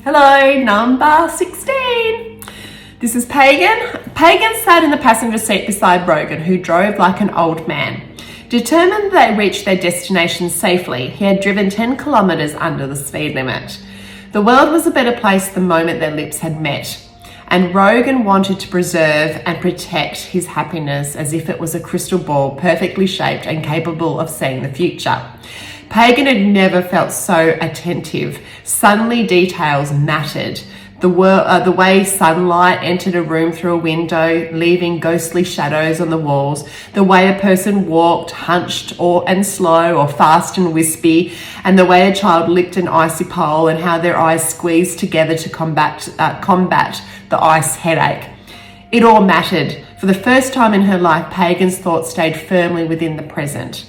Hello, number 16. This is Pagan. Pagan sat in the passenger seat beside Rogan, who drove like an old man. Determined they reached their destination safely, he had driven 10 kilometres under the speed limit. The world was a better place the moment their lips had met, and Rogan wanted to preserve and protect his happiness as if it was a crystal ball perfectly shaped and capable of seeing the future. Pagan had never felt so attentive. Suddenly details mattered. The way sunlight entered a room through a window, leaving ghostly shadows on the walls, the way a person walked, hunched and slow or fast and wispy, and the way a child licked an icy pole and how their eyes squeezed together to combat the ice headache. It all mattered. For the first time in her life, Pagan's thoughts stayed firmly within the present.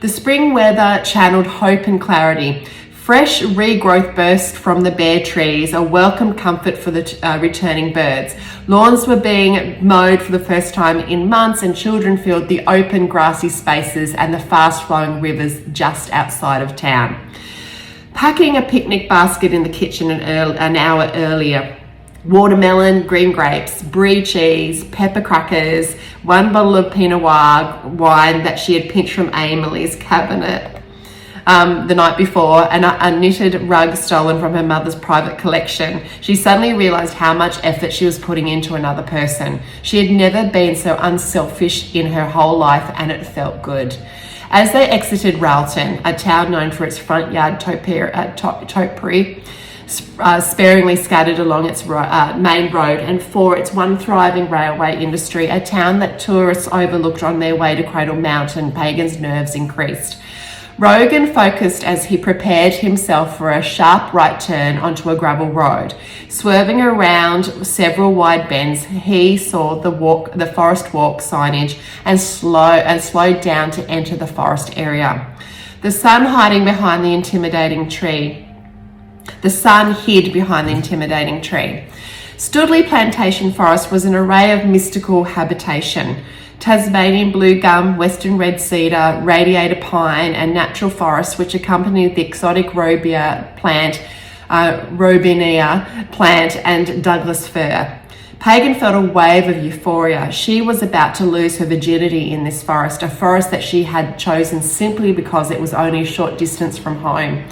The spring weather channeled hope and clarity. Fresh regrowth burst from the bare trees, a welcome comfort for the returning birds. Lawns were being mowed for the first time in months, and children filled the open grassy spaces and the fast-flowing rivers just outside of town. Packing a picnic basket in the kitchen an hour earlier, watermelon, green grapes, brie cheese, pepper crackers, one bottle of Pinot Noir wine that she had pinched from Emily's cabinet the night before, and a knitted rug stolen from her mother's private collection. She suddenly realised how much effort she was putting into another person. She had never been so unselfish in her whole life, and it felt good. As they exited Railton, a town known for its front yard topiary, sparingly scattered along its main road, and for its one thriving railway industry, a town that tourists overlooked on their way to Cradle Mountain, Pagan's nerves increased. Rogan focused as he prepared himself for a sharp right turn onto a gravel road. Swerving around several wide bends, he saw the forest walk signage and slowed down to enter the forest area. The sun hid behind the intimidating tree. Studley Plantation Forest was an array of mystical habitation. Tasmanian blue gum, western red cedar, radiator pine, and natural forests which accompanied the exotic robinia plant, and Douglas fir. Pagan felt a wave of euphoria. She was about to lose her virginity in this forest, a forest that she had chosen simply because it was only a short distance from home.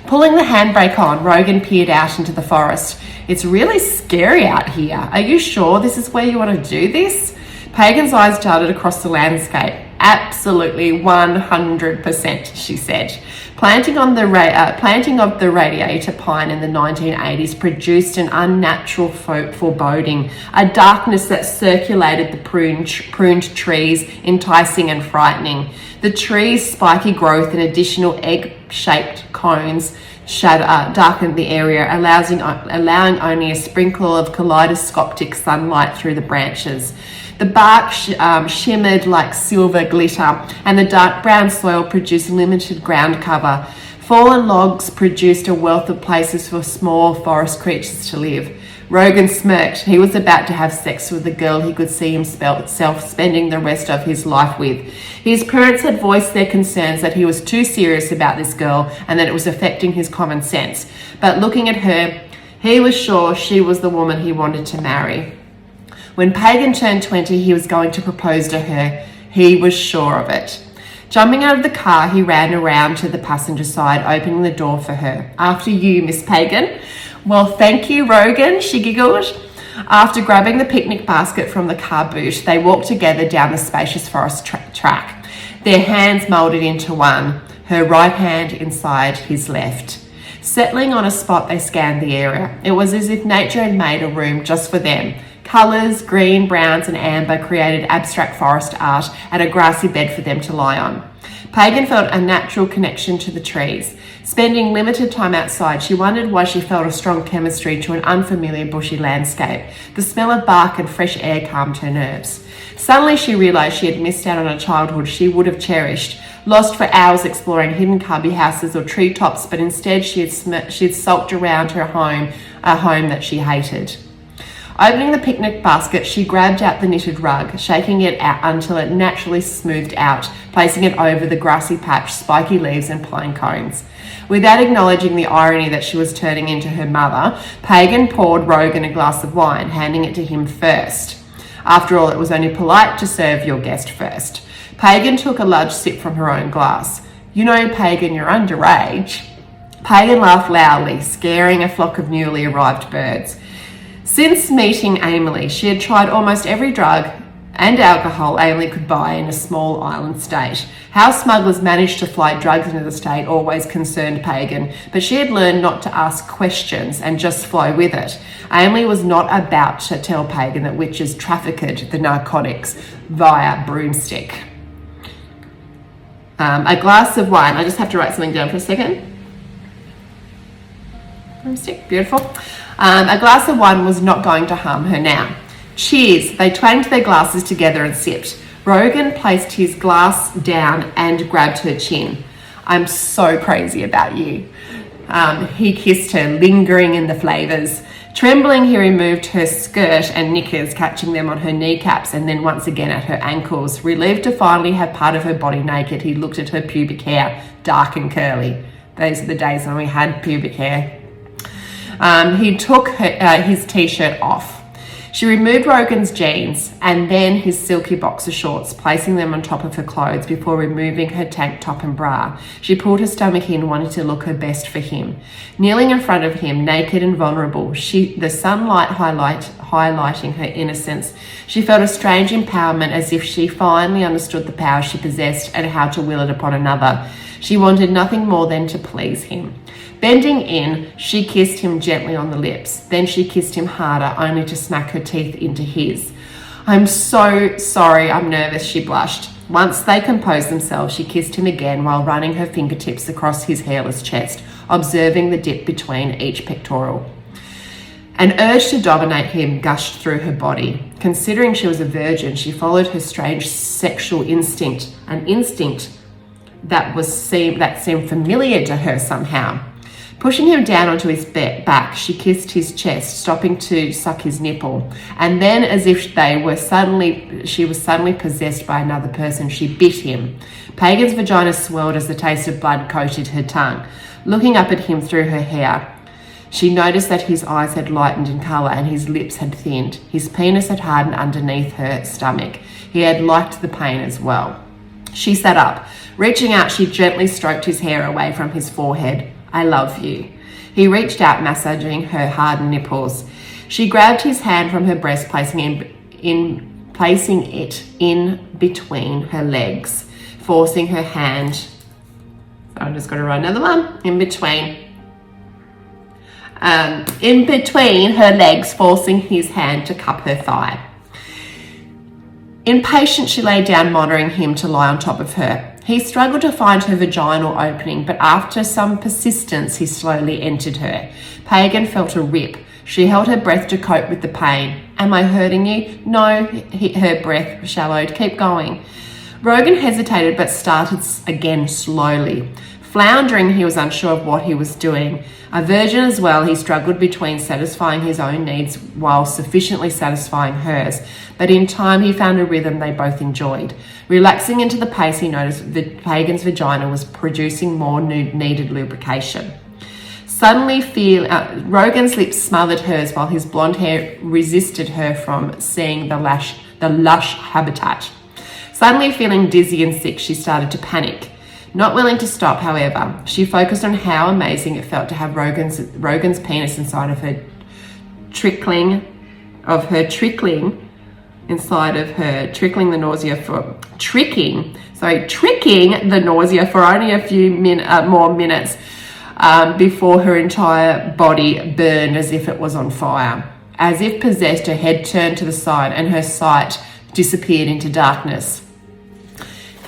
Pulling the handbrake on, Rogan peered out into the forest. It's really scary out here. Are you sure this is where you want to do this? Pagan's eyes darted across the landscape. Absolutely 100%, she said. Planting of the radiator pine in the 1980s produced an unnatural foreboding, a darkness that circulated the pruned trees, enticing and frightening. The trees' spiky growth and additional egg-shaped cones darkened the area, allowing only a sprinkle of kaleidoscopic sunlight through the branches. The bark shimmered like silver glitter, and the dark brown soil produced limited ground cover. Fallen logs produced a wealth of places for small forest creatures to live. Rogan smirked. He was about to have sex with the girl he could see himself spending the rest of his life with. His parents had voiced their concerns that he was too serious about this girl and that it was affecting his common sense. But looking at her, he was sure she was the woman he wanted to marry. When Pagan turned 20, he was going to propose to her. He was sure of it. Jumping out of the car, he ran around to the passenger side, opening the door for her. After you, Miss Pagan. Well, thank you, Rogan, she giggled. After grabbing the picnic basket from the car boot, they walked together down the spacious forest track, their hands moulded into one, her right hand inside his left. Settling on a spot, they scanned the area. It was as if nature had made a room just for them. Colours, green, browns and amber created abstract forest art and a grassy bed for them to lie on. Pagan felt a natural connection to the trees. Spending limited time outside, she wondered why she felt a strong chemistry to an unfamiliar bushy landscape. The smell of bark and fresh air calmed her nerves. Suddenly she realised she had missed out on a childhood she would have cherished, lost for hours exploring hidden cubby houses or treetops, but instead she had sulked around her home, a home that she hated. Opening the picnic basket, she grabbed out the knitted rug, shaking it out until it naturally smoothed out, placing it over the grassy patch, spiky leaves and pine cones. Without acknowledging the irony that she was turning into her mother, Pagan poured Rogan a glass of wine, handing it to him first. After all, it was only polite to serve your guest first. Pagan took a large sip from her own glass. "You know, Pagan, you're underage." Pagan laughed loudly, scaring a flock of newly arrived birds. Since meeting Emily, she had tried almost every drug and alcohol Emily could buy in a small island state. How smugglers managed to fly drugs into the state always concerned Pagan, but she had learned not to ask questions and just flow with it. Emily was not about to tell Pagan that witches trafficked the narcotics via broomstick. A glass of wine. I just have to write something down for a second. Broomstick, beautiful. A glass of wine was not going to harm her now. Cheers. They twanged their glasses together and sipped. Rogan placed his glass down and grabbed her chin. "I'm so crazy about you." He kissed her, lingering in the flavours. Trembling, he removed her skirt and knickers, catching them on her kneecaps and then once again at her ankles. Relieved to finally have part of her body naked, he looked at her pubic hair, dark and curly. Those are the days when we had pubic hair. He took his t-shirt off. She removed Rogan's jeans and then his silky boxer shorts, placing them on top of her clothes before removing her tank top and bra. She pulled her stomach in, wanting to look her best for him. Kneeling in front of him, naked and vulnerable, the sunlight highlighting her innocence, she felt a strange empowerment, as if she finally understood the power she possessed and how to will it upon another. She wanted nothing more than to please him. Bending in, she kissed him gently on the lips. Then she kissed him harder, only to smack her teeth into his. "I'm so sorry, I'm nervous," she blushed. Once they composed themselves, she kissed him again while running her fingertips across his hairless chest, observing the dip between each pectoral. An urge to dominate him gushed through her body. Considering she was a virgin, she followed her strange sexual instinct, an instinct that seemed familiar to her somehow. Pushing him down onto his back, she kissed his chest, stopping to suck his nipple. And then, as if she was suddenly possessed by another person, she bit him. Pagan's vagina swelled as the taste of blood coated her tongue. Looking up at him through her hair, she noticed that his eyes had lightened in colour and his lips had thinned. His penis had hardened underneath her stomach. He had liked the pain as well. She sat up. Reaching out, she gently stroked his hair away from his forehead. "I love you." He reached out, massaging her hardened nipples. She grabbed his hand from her breast, placing it in between her legs, forcing her hand. So I'm just going to write another one. In between her legs, forcing his hand to cup her thigh. Impatient, she lay down, monitoring him to lie on top of her. He struggled to find her vaginal opening, but after some persistence, he slowly entered her. Pagan felt a rip. She held her breath to cope with the pain. "Am I hurting you?" "No," her breath shallowed. "Keep going." Rogan hesitated, but started again slowly. Floundering, he was unsure of what he was doing. A virgin as well, he struggled between satisfying his own needs while sufficiently satisfying hers. But in time, he found a rhythm they both enjoyed. Relaxing into the pace, he noticed that Pagan's vagina was producing more needed lubrication. Suddenly, Rogan's lips smothered hers while his blonde hair resisted her from seeing the lush habitat. Suddenly feeling dizzy and sick, she started to panic. Not willing to stop, however, she focused on how amazing it felt to have Rogan's penis inside of her, trickling the nausea for only a few more minutes before her entire body burned as if it was on fire. As if possessed, her head turned to the side and her sight disappeared into darkness.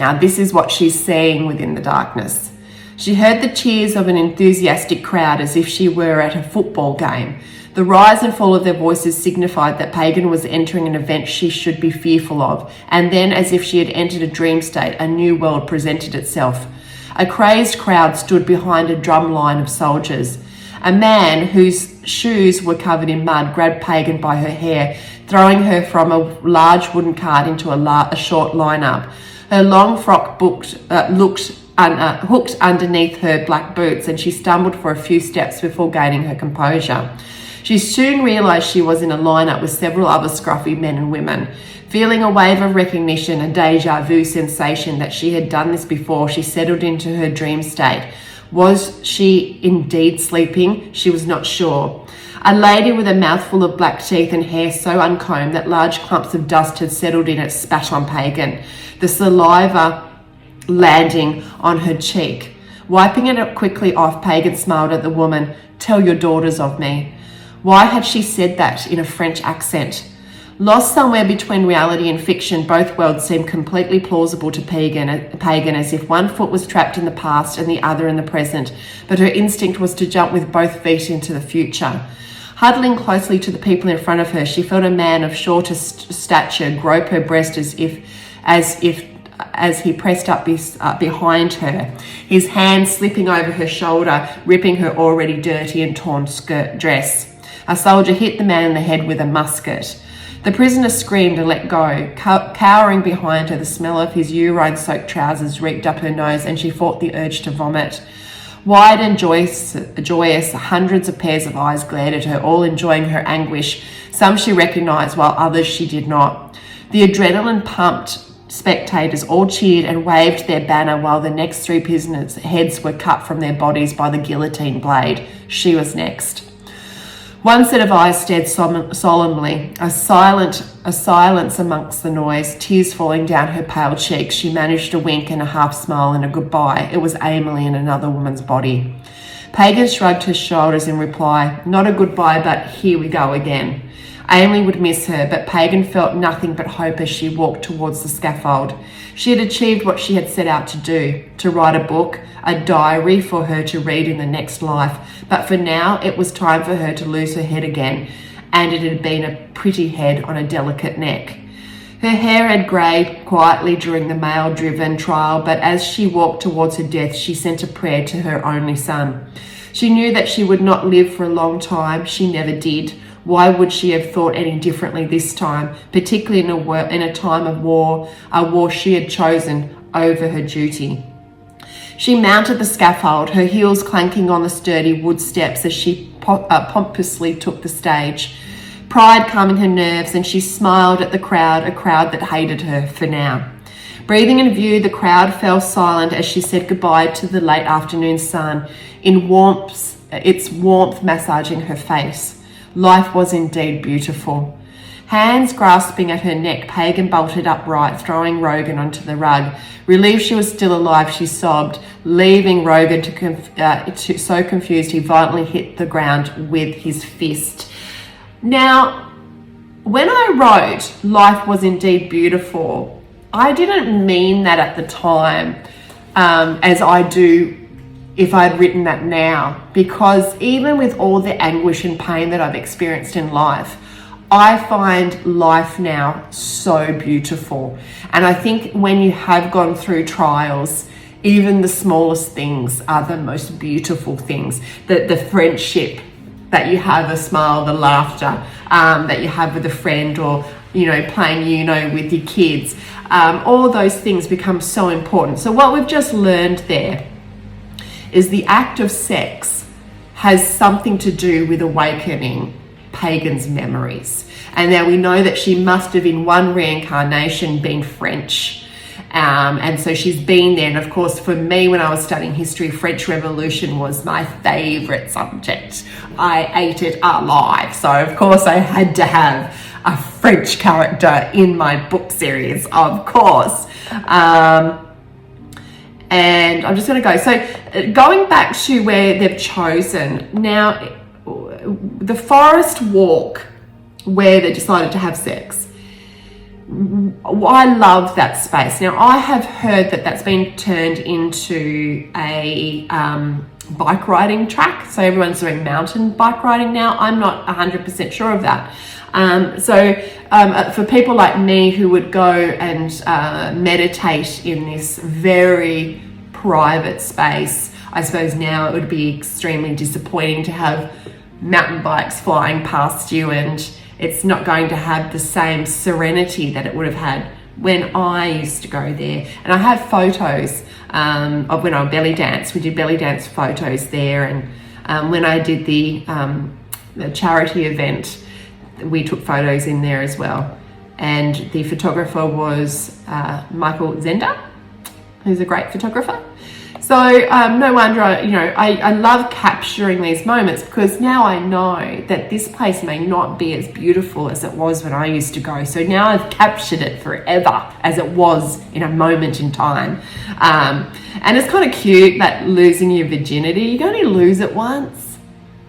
Now, this is what she's seeing within the darkness. She heard the cheers of an enthusiastic crowd as if she were at a football game. The rise and fall of their voices signified that Pagan was entering an event she should be fearful of, and then, as if she had entered a dream state, a new world presented itself. A crazed crowd stood behind a drum line of soldiers. A man whose shoes were covered in mud grabbed Pagan by her hair, throwing her from a large wooden cart into a short lineup. Her long frock looked hooked underneath her black boots, and she stumbled for a few steps before gaining her composure. She soon realised she was in a lineup with several other scruffy men and women. Feeling a wave of recognition, a deja vu sensation that she had done this before, she settled into her dream state. Was she indeed sleeping? She was not sure. A lady with a mouthful of black teeth and hair so uncombed that large clumps of dust had settled in it spat on Pagan, the saliva landing on her cheek. Wiping it quickly off, Pagan smiled at the woman. "Tell your daughters of me." Why had she said that in a French accent? Lost somewhere between reality and fiction, both worlds seemed completely plausible to Pagan, as if one foot was trapped in the past and the other in the present, but her instinct was to jump with both feet into the future. Huddling closely to the people in front of her, she felt a man of shorter stature grope her breast as he pressed up behind her, his hand slipping over her shoulder, ripping her already dirty and torn skirt dress. A soldier hit the man in the head with a musket. The prisoner screamed and let go. Cowering behind her, the smell of his urine-soaked trousers reeked up her nose, and she fought the urge to vomit. Wide and joyous, hundreds of pairs of eyes glared at her, all enjoying her anguish. Some she recognised, while others she did not. The adrenaline-pumped spectators all cheered and waved their banner, while the next three prisoners' heads were cut from their bodies by the guillotine blade. She was next. One set of eyes stared solemnly, a silence amongst the noise, tears falling down her pale cheeks. She managed a wink and a half smile and a goodbye. It was Emily in another woman's body. Pagan shrugged her shoulders in reply. Not a goodbye, but here we go again. Emily would miss her, but Pagan felt nothing but hope as she walked towards the scaffold. She had achieved what she had set out to do, to write a book, a diary for her to read in the next life. But for now, it was time for her to lose her head again, and it had been a pretty head on a delicate neck. Her hair had greyed quietly during the male-driven trial, but as she walked towards her death, she sent a prayer to her only son. She knew that she would not live for a long time. She never did. Why would she have thought any differently this time, particularly in a time of war, a war she had chosen over her duty? She mounted the scaffold, her heels clanking on the sturdy wood steps as she pompously took the stage. Pride calming her nerves, and she smiled at the crowd, a crowd that hated her for now. Breathing in view, the crowd fell silent as she said goodbye to the late afternoon sun, its warmth massaging her face. Life was indeed beautiful. Hands grasping at her neck, Pagan bolted upright, throwing Rogan onto the rug. Relieved she was still alive, she sobbed, leaving Rogan so confused he violently hit the ground with his fist. Now, when I wrote Life Was Indeed Beautiful, I didn't mean that at the time as I do if I'd written that now, because even with all the anguish and pain that I've experienced in life, I find life now so beautiful. And I think when you have gone through trials, even the smallest things are the most beautiful things. The friendship that you have, a smile, the laughter that you have with a friend, or playing with your kids, all those things become so important. So what we've just learned there is the act of sex has something to do with awakening Pagan's memories. And now we know that she must have in one reincarnation been French. And so she's been there. And of course, for me, when I was studying history, French Revolution was my favorite subject. I ate it alive. So of course I had to have a French character in my book series, of course. And I'm just going to go. So going back to where they've chosen. Now, the forest walk where they decided to have sex. I love that space. Now, I have heard that that's been turned into a bike riding track. So everyone's doing mountain bike riding now. I'm not 100% sure of that. For people like me who would go and meditate in this very private space. I suppose now it would be extremely disappointing to have mountain bikes flying past you, and it's not going to have the same serenity that it would have had when I used to go there. And I have photos of when I belly danced. We did belly dance photos there, and when I did the charity event, we took photos in there as well. And the photographer was Michael Zender, who's a great photographer. So no wonder, I love capturing these moments, because now I know that this place may not be as beautiful as it was when I used to go. So now I've captured it forever as it was in a moment in time. And it's kind of cute that losing your virginity, you can only lose it once.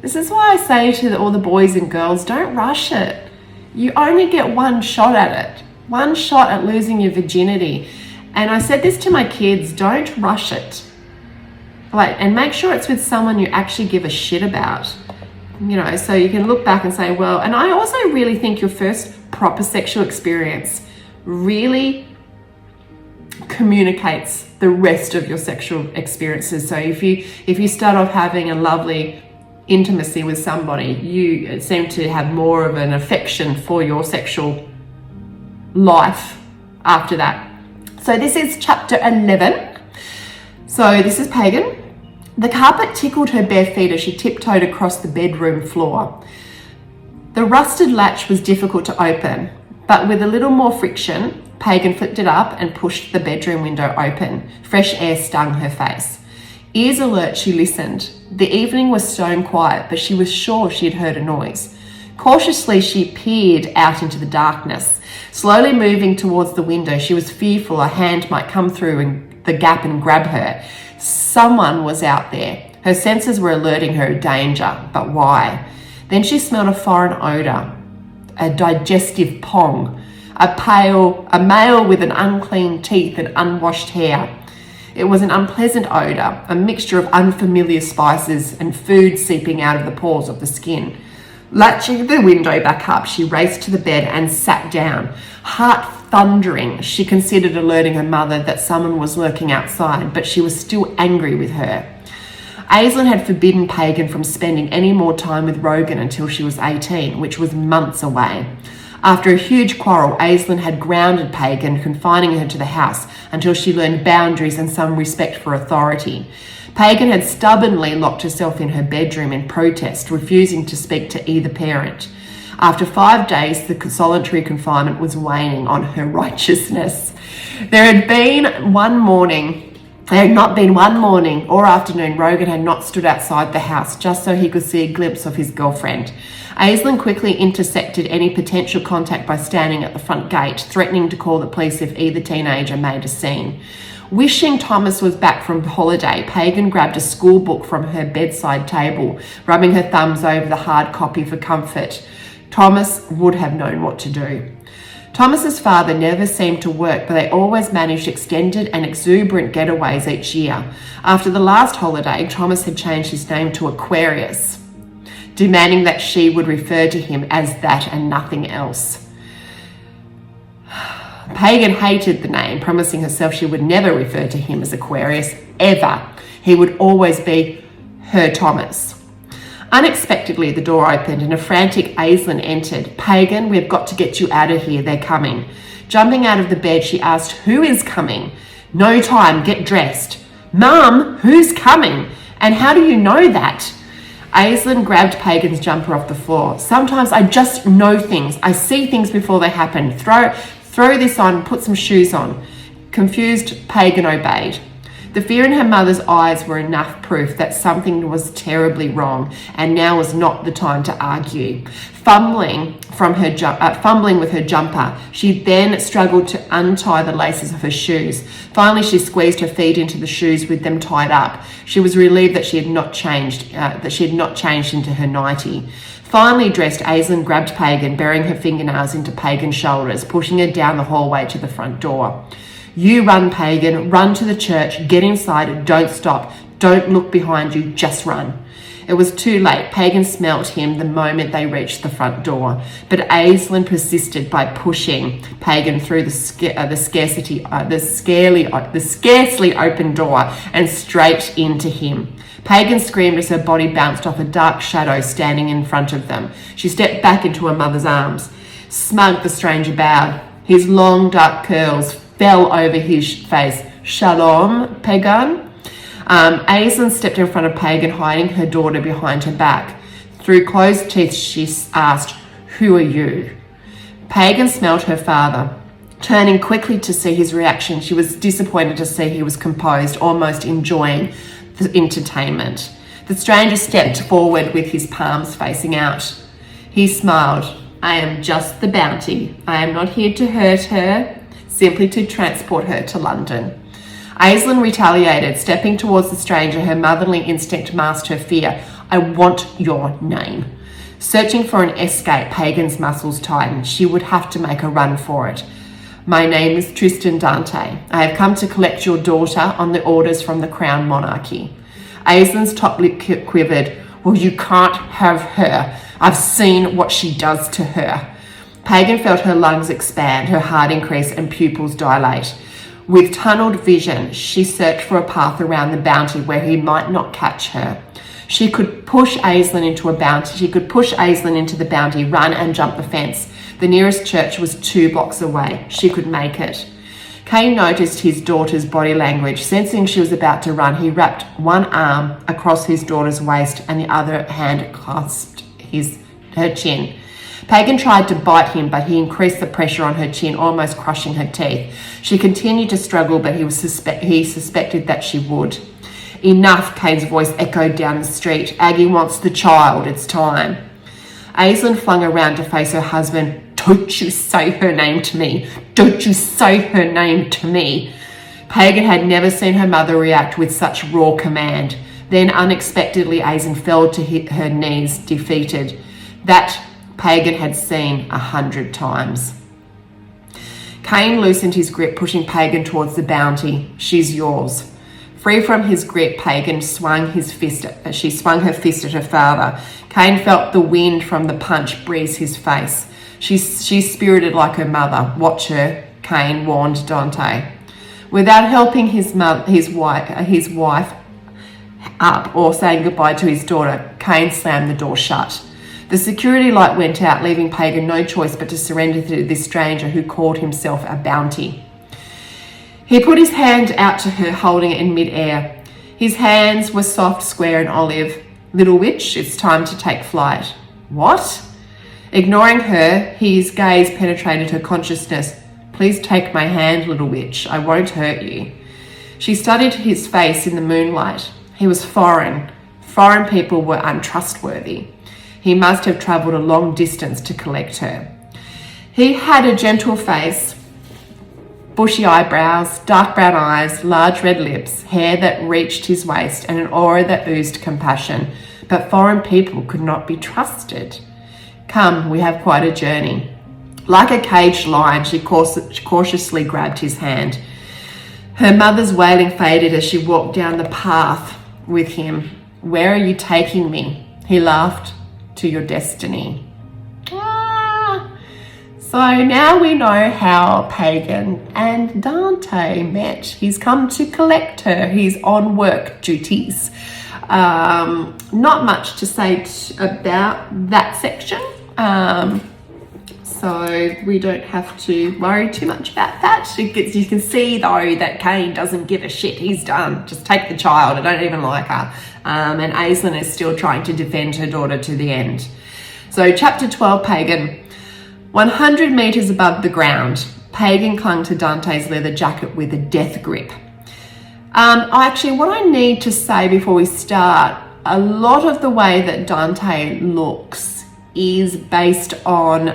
This is why I say to all the boys and girls, don't rush it. You only get one shot at it, one shot at losing your virginity. And I said this to my kids, don't rush it. And make sure it's with someone you actually give a shit about, so you can look back and say, well, and I also really think your first proper sexual experience really communicates the rest of your sexual experiences. So if you start off having a lovely intimacy with somebody, you seem to have more of an affection for your sexual life after that. So this is chapter 11. So this is Pagan. The carpet tickled her bare feet as she tiptoed across the bedroom floor. The rusted latch was difficult to open, but with a little more friction, Pagan flipped it up and pushed the bedroom window open. Fresh air stung her face. Ears alert, she listened. The evening was stone quiet, but she was sure she had heard a noise. Cautiously, she peered out into the darkness. Slowly moving towards the window, she was fearful a hand might come through the gap and grab her. Someone was out there. Her senses were alerting her of danger, but why? Then she smelled a foreign odour, a digestive pong, a male with an unclean teeth and unwashed hair. It was an unpleasant odour, a mixture of unfamiliar spices and food seeping out of the pores of the skin. Latching the window back up, she raced to the bed and sat down. Heart thundering, she considered alerting her mother that someone was lurking outside, but she was still angry with her. Aislinn had forbidden Pagan from spending any more time with Rogan until she was 18, which was months away. After a huge quarrel, Aislinn had grounded Pagan, confining her to the house until she learned boundaries and some respect for authority. Pagan had stubbornly locked herself in her bedroom in protest, refusing to speak to either parent. After 5 days, the solitary confinement was waning on her righteousness. There had not been one morning or afternoon Rogan had not stood outside the house just so he could see a glimpse of his girlfriend. Aislinn quickly intercepted any potential contact by standing at the front gate, threatening to call the police if either teenager made a scene. Wishing Thomas was back from holiday, Pagan grabbed a school book from her bedside table, rubbing her thumbs over the hard copy for comfort. Thomas would have known what to do. Thomas's father never seemed to work, but they always managed extended and exuberant getaways each year. After the last holiday, Thomas had changed his name to Aquarius, demanding that she would refer to him as that and nothing else. Pagan hated the name, promising herself she would never refer to him as Aquarius, ever. He would always be her Thomas. Unexpectedly, the door opened and a frantic Aislinn entered. Pagan, we've got to get you out of here, they're coming. Jumping out of the bed, she asked, who is coming? No time, get dressed. Mum, who's coming? And how do you know that? Aislinn grabbed Pagan's jumper off the floor. Sometimes I just know things. I see things before they happen. Throw this on, put some shoes on. Confused, Pagan obeyed. The fear in her mother's eyes were enough proof that something was terribly wrong, and now was not the time to argue. Fumbling with her jumper, she then struggled to untie the laces of her shoes. Finally, she squeezed her feet into the shoes with them tied up. She was relieved that she had not changed into her nightie. Finally dressed, Aislinn grabbed Pagan, burying her fingernails into Pagan's shoulders, pushing her down the hallway to the front door. You run, Pagan, run to the church, get inside, don't stop, don't look behind you, just run. It was too late. Pagan smelt him the moment they reached the front door, but Aislinn persisted by pushing Pagan through the scarcely open door and straight into him. Pagan screamed as her body bounced off a dark shadow standing in front of them. She stepped back into her mother's arms. Smug, the stranger bowed. His long dark curls fell over his face. Shalom, Pagan. Aislinn stepped in front of Pagan, hiding her daughter behind her back. Through closed teeth, she asked, "Who are you?" Pagan smelled her father. Turning quickly to see his reaction, she was disappointed to see he was composed, almost enjoying the entertainment. The stranger stepped forward with his palms facing out. He smiled. "I am just the bounty. I am not here to hurt her, simply to transport her to London." Aislinn retaliated, stepping towards the stranger. Her motherly instinct masked her fear. "I want your name." Searching for an escape, Pagan's muscles tightened. She would have to make a run for it. "My name is Tristan Dante. I have come to collect your daughter on the orders from the Crown Monarchy." Aislinn's top lip quivered. "Well, you can't have her. I've seen what she does to her." Pagan felt her lungs expand, her heart increase, and pupils dilate. With tunneled vision, she searched for a path around the bounty where he might not catch her. She could push Aislinn into the bounty, run and jump the fence. The nearest church was 2 blocks away. She could make it. Cain noticed his daughter's body language. Sensing she was about to run, he wrapped one arm across his daughter's waist and the other hand clasped her chin. Pagan tried to bite him, but he increased the pressure on her chin, almost crushing her teeth. She continued to struggle, but he suspected that she would. "Enough," Cain's voice echoed down the street. "Aggie wants the child. It's time." Aislinn flung around to face her husband. "Don't you say her name to me. Don't you say her name to me." Pagan had never seen her mother react with such raw command. Then unexpectedly, Aislinn fell to hit her knees, defeated. That Pagan had seen 100 times. Cain loosened his grip, pushing Pagan towards the bounty. "She's yours." Free from his grip, Pagan swung her fist at her father. Cain felt the wind from the punch breeze his face. She's spirited like her mother. "Watch her," Cain warned Dante. Without helping his wife up or saying goodbye to his daughter, Cain slammed the door shut. The security light went out, leaving Pagan no choice but to surrender to this stranger who called himself a bounty. He put his hand out to her, holding it in mid-air. His hands were soft, square, and olive. "Little witch, it's time to take flight." "What?" Ignoring her, his gaze penetrated her consciousness. "Please take my hand, little witch. I won't hurt you." She studied his face in the moonlight. He was foreign. Foreign people were untrustworthy. He must have travelled a long distance to collect her. He had a gentle face, bushy eyebrows, dark brown eyes, large red lips, hair that reached his waist, and an aura that oozed compassion. But foreign people could not be trusted. "Come, we have quite a journey." Like a caged lion, she cautiously grabbed his hand. Her mother's wailing faded as she walked down the path with him. "Where are you taking me?" He laughed. "To your destiny." So now we know how Pagan and Dante met. He's come to collect her. He's on work duties. Not much to say about that section. So we don't have to worry too much about that. You can see though that Cain doesn't give a shit. He's done. Just take the child. I don't even like her. And Aislinn is still trying to defend her daughter to the end. So chapter 12, Pagan. 100 meters above the ground, Pagan clung to Dante's leather jacket with a death grip. Actually, what I need to say before we start, a lot of the way that Dante looks is based on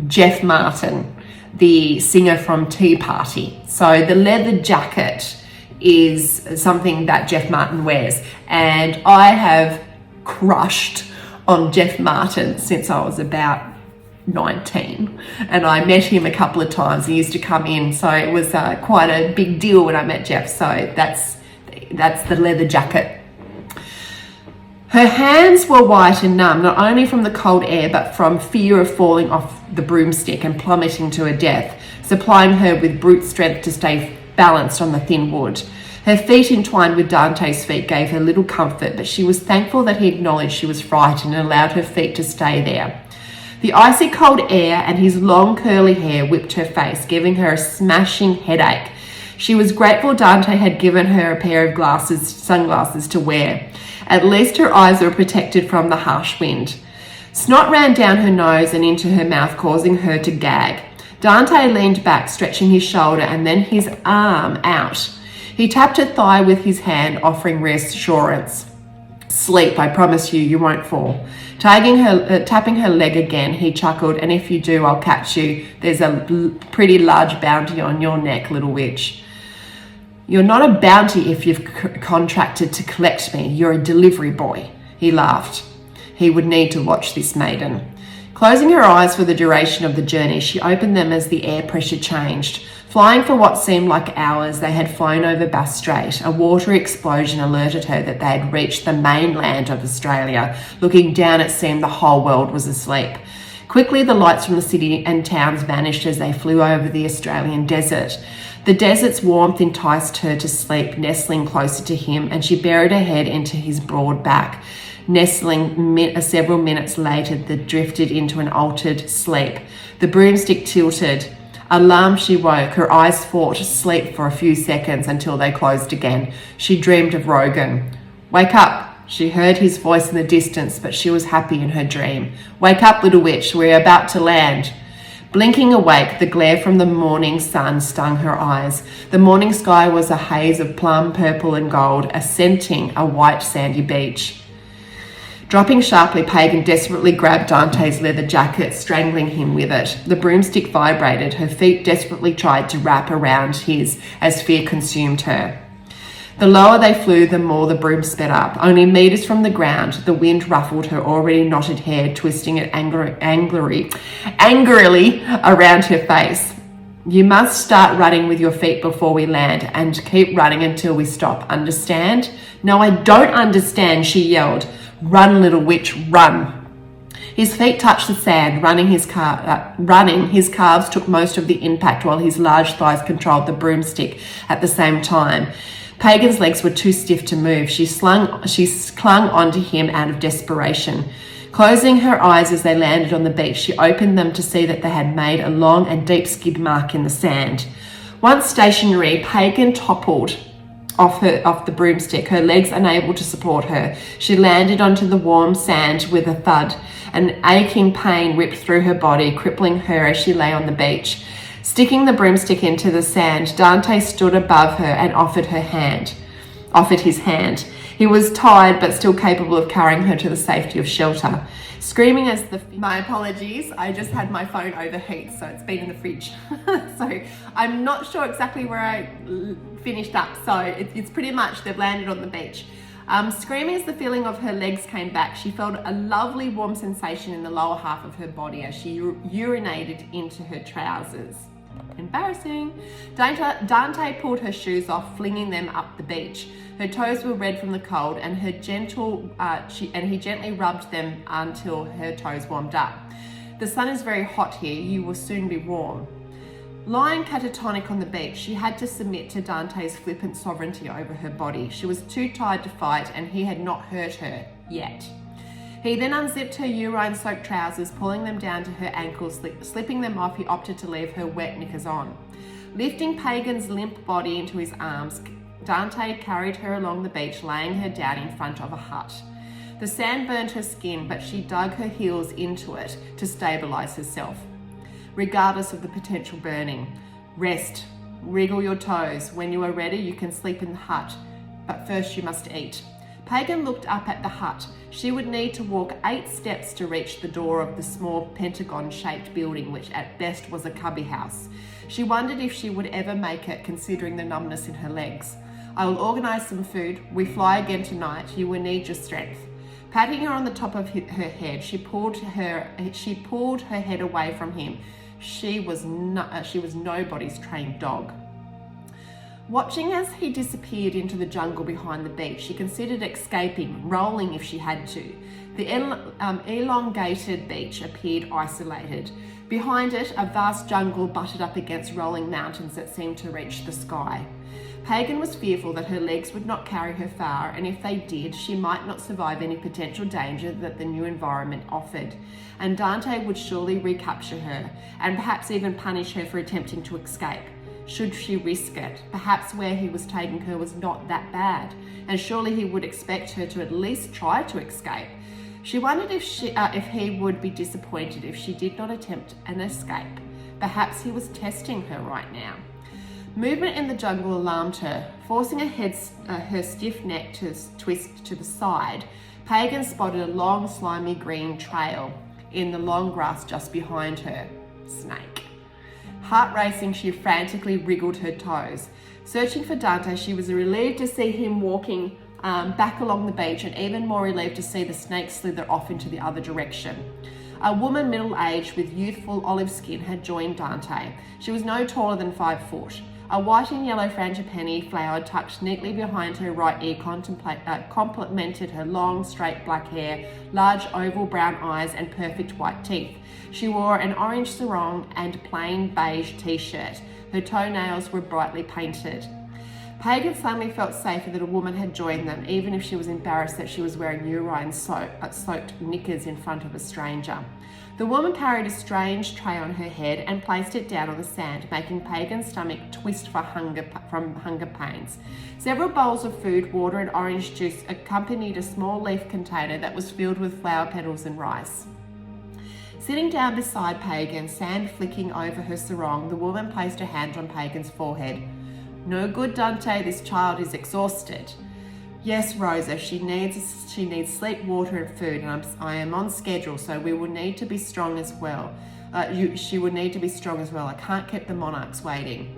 Jeff Martin, the singer from Tea Party. So the leather jacket is something that Jeff Martin wears, and I have crushed on Jeff Martin since I was about 19, and I met him a couple of times. He used to come in, so it was quite a big deal when I met Jeff. So that's the leather jacket. Her hands were white and numb, not only from the cold air, but from fear of falling off the broomstick and plummeting to her death, supplying her with brute strength to stay balanced on the thin wood. Her feet entwined with Dante's feet gave her little comfort, but she was thankful that he acknowledged she was frightened and allowed her feet to stay there. The icy cold air and his long curly hair whipped her face, giving her a smashing headache. She was grateful Dante had given her a pair of sunglasses to wear. At least her eyes were protected from the harsh wind. Snot ran down her nose and into her mouth, causing her to gag. Dante leaned back, stretching his shoulder and then his arm out. He tapped her thigh with his hand, offering reassurance. Sleep, I promise you won't fall. Tapping her leg again, he chuckled, and if you do, I'll catch you. There's a pretty large bounty on your neck, little witch. You're not a bounty if you've contracted to collect me. You're a delivery boy. He laughed. He would need to watch this maiden. Closing her eyes for the duration of the journey, she opened them as the air pressure changed. Flying for what seemed like hours, they had flown over Bass Strait. A watery explosion alerted her that they had reached the mainland of Australia. Looking down, it seemed the whole world was asleep. Quickly, the lights from the city and towns vanished as they flew over the Australian desert. The desert's warmth enticed her to sleep, nestling closer to him, and she buried her head into his broad back. Nestling several minutes later, they drifted into an altered sleep. The broomstick tilted. Alarmed, she woke. Her eyes fought sleep for a few seconds until they closed again. She dreamed of Rogan. Wake up. She heard his voice in the distance, but she was happy in her dream. Wake up, little witch. We're about to land. Blinking awake, the glare from the morning sun stung her eyes. The morning sky was a haze of plum, purple and gold, accenting a white sandy beach. Dropping sharply, Pagan desperately grabbed Dante's leather jacket, strangling him with it. The broomstick vibrated. Her feet desperately tried to wrap around his as fear consumed her. The lower they flew, the more the broom sped up. Only meters from the ground, the wind ruffled her already knotted hair, twisting it angrily around her face. You must start running with your feet before we land and keep running until we stop. Understand? No, I don't understand, she yelled. Run, little witch, run. His feet touched the sand. Running, his calves took most of the impact while his large thighs controlled the broomstick at the same time. Pagan's legs were too stiff to move. She clung onto him out of desperation. Closing her eyes as they landed on the beach, she opened them to see that they had made a long and deep skid mark in the sand. Once stationary, Pagan toppled off the broomstick, her legs unable to support her. She landed onto the warm sand with a thud. An aching pain ripped through her body, crippling her as she lay on the beach. Sticking the broomstick into the sand, Dante stood above her and offered his hand. He was tired but still capable of carrying her to the safety of shelter. Screaming as my apologies, I just had my phone overheat, so it's been in the fridge. So I'm not sure exactly where I finished up, so it's pretty much they've landed on the beach. Screaming as the feeling of her legs came back, she felt a lovely warm sensation in the lower half of her body as she urinated into her trousers. Embarrassing. Dante pulled her shoes off, flinging them up the beach. Her toes were red from the cold, and he gently rubbed them until her toes warmed up. The sun is very hot here. You will soon be warm. Lying catatonic on the beach, she had to submit to Dante's flippant sovereignty over her body. She was too tired to fight, and he had not hurt her yet. He then unzipped her urine-soaked trousers, pulling them down to her ankles. Slipping them off, he opted to leave her wet knickers on. Lifting Pagan's limp body into his arms, Dante carried her along the beach, laying her down in front of a hut. The sand burned her skin, but she dug her heels into it to stabilize herself. Regardless of the potential burning. Rest. Wriggle your toes. When you are ready, you can sleep in the hut. But first you must eat. Pagan looked up at the hut. She would need to walk 8 steps to reach the door of the small pentagon-shaped building, which at best was a cubby house. She wondered if she would ever make it, considering the numbness in her legs. I will organize some food. We fly again tonight. You will need your strength. Patting her on the top of her head, she pulled her head away from him. She was nobody's trained dog. Watching as he disappeared into the jungle behind the beach, she considered escaping, rolling if she had to. The elongated beach appeared isolated. Behind it, a vast jungle butted up against rolling mountains that seemed to reach the sky. Pagan was fearful that her legs would not carry her far, and if they did, she might not survive any potential danger that the new environment offered. And Dante would surely recapture her, and perhaps even punish her for attempting to escape. Should she risk it? Perhaps where he was taking her was not that bad, and surely he would expect her to at least try to escape. She wondered if he would be disappointed if she did not attempt an escape. Perhaps he was testing her right now. Movement in the jungle alarmed her. Forcing her stiff neck to twist to the side, Pagan spotted a long, slimy green trail in the long grass just behind her. Snake. Heart racing, she frantically wriggled her toes. Searching for Dante, she was relieved to see him walking back along the beach, and even more relieved to see the snake slither off into the other direction. A woman middle-aged with youthful olive skin had joined Dante. She was no taller than 5 foot. A white and yellow frangipani flower tucked neatly behind her right ear complemented her long, straight black hair, large oval brown eyes, and perfect white teeth. She wore an orange sarong and plain beige t-shirt. Her toenails were brightly painted. Pagan suddenly felt safer that a woman had joined them, even if she was embarrassed that she was wearing urine-soaked knickers in front of a stranger. The woman carried a strange tray on her head and placed it down on the sand, making Pagan's stomach twist from hunger pains. Several bowls of food, water and orange juice accompanied a small leaf container that was filled with flower petals and rice. Sitting down beside Pagan, sand flicking over her sarong, the woman placed her hand on Pagan's forehead. "No good, Dante, this child is exhausted." "Yes, Rosa, she needs sleep, water and food, and I am on schedule, so we will need to be strong as well. She would need to be strong as well. I can't keep the monarchs waiting.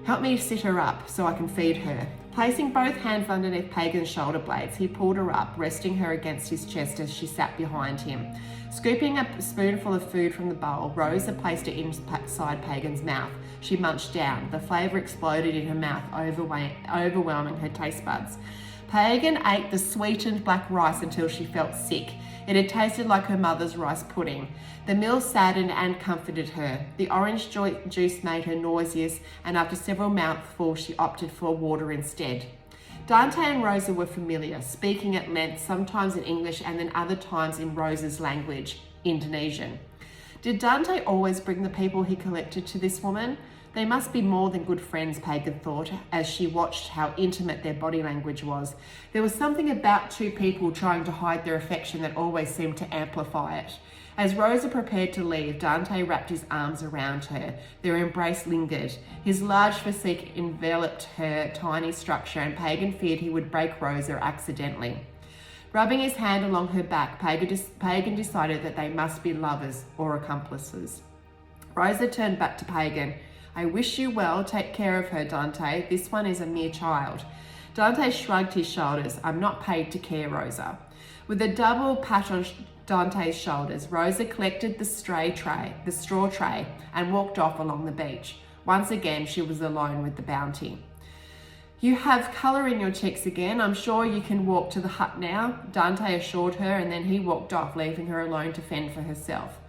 Help me sit her up so I can feed her." Placing both hands underneath Pagan's shoulder blades, he pulled her up, resting her against his chest as she sat behind him. Scooping a spoonful of food from the bowl, Rosa placed it inside Pagan's mouth. She munched down. The flavour exploded in her mouth, overwhelming her taste buds. Pagan ate the sweetened black rice until she felt sick. It had tasted like her mother's rice pudding. The meal saddened and comforted her. The orange juice made her nauseous, and after several mouthfuls, she opted for water instead. Dante and Rosa were familiar, speaking at length, sometimes in English and then other times in Rosa's language, Indonesian. Did Dante always bring the people he collected to this woman? They must be more than good friends, Pagan thought, as she watched how intimate their body language was. There was something about two people trying to hide their affection that always seemed to amplify it. As Rosa prepared to leave, Dante wrapped his arms around her. Their embrace lingered. His large physique enveloped her tiny structure, and Pagan feared he would break Rosa accidentally. Rubbing his hand along her back, Pagan decided that they must be lovers or accomplices. Rosa turned back to Pagan. "I wish you well. Take care of her, Dante. This one is a mere child." Dante shrugged his shoulders. "I'm not paid to care, Rosa." With a double pat on Dante's shoulders, Rosa collected the straw tray and walked off along the beach. Once again, she was alone with the bounty. "You have colour in your cheeks again. I'm sure you can walk to the hut now," Dante assured her, and then he walked off, leaving her alone to fend for herself.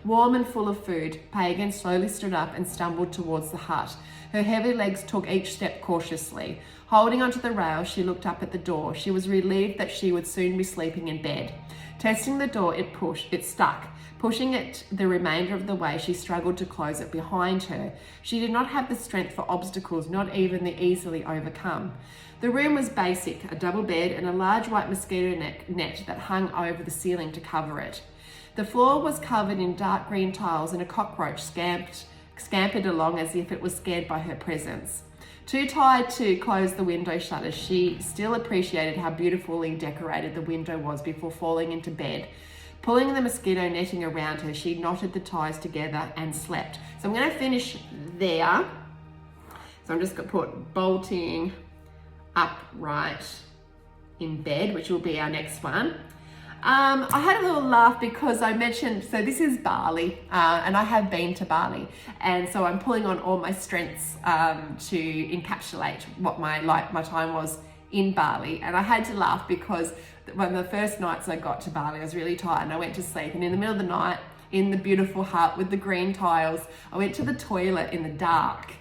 Warm and full of food, Pagan slowly stood up and stumbled towards the hut. Her heavy legs took each step cautiously. Holding onto the rail, she looked up at the door. She was relieved that she would soon be sleeping in bed. Testing the door, it stuck. Pushing it the remainder of the way, she struggled to close it behind her. She did not have the strength for obstacles, not even the easily overcome. The room was basic, a double bed and a large white mosquito net that hung over the ceiling to cover it. The floor was covered in dark green tiles, and a cockroach scampered along as if it was scared by her presence. Too tired to close the window shutters, she still appreciated how beautifully decorated the window was before falling into bed. Pulling the mosquito netting around her, she knotted the ties together and slept. So I'm going to finish there. So I'm just going to put bolting upright in bed, which will be our next one. I had a little laugh because I mentioned, so this is Bali, and I have been to Bali, and so I'm pulling on all my strengths to encapsulate what my time was in Bali. And I had to laugh because one of the first nights I got to Bali, I was really tired and I went to sleep, and in the middle of the night, in the beautiful hut with the green tiles, I went to the toilet in the dark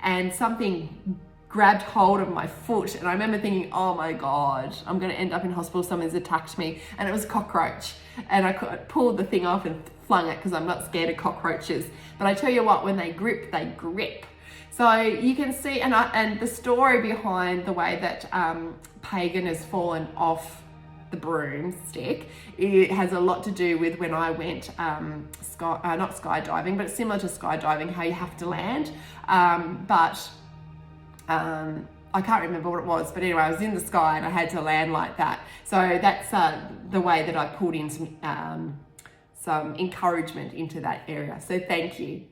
and something grabbed hold of my foot, and I remember thinking, oh my God, I'm going to end up in hospital, someone's attacked me, and it was a cockroach, and I pulled the thing off and flung it because I'm not scared of cockroaches. But I tell you what, when they grip, they grip. So you can see, and the story behind the way that Pagan has fallen off the broomstick, it has a lot to do with when I went not skydiving, but similar to skydiving, how you have to land, I can't remember what it was, but anyway, I was in the sky and I had to land like that. So that's the way that I pulled in some encouragement into that area. So thank you.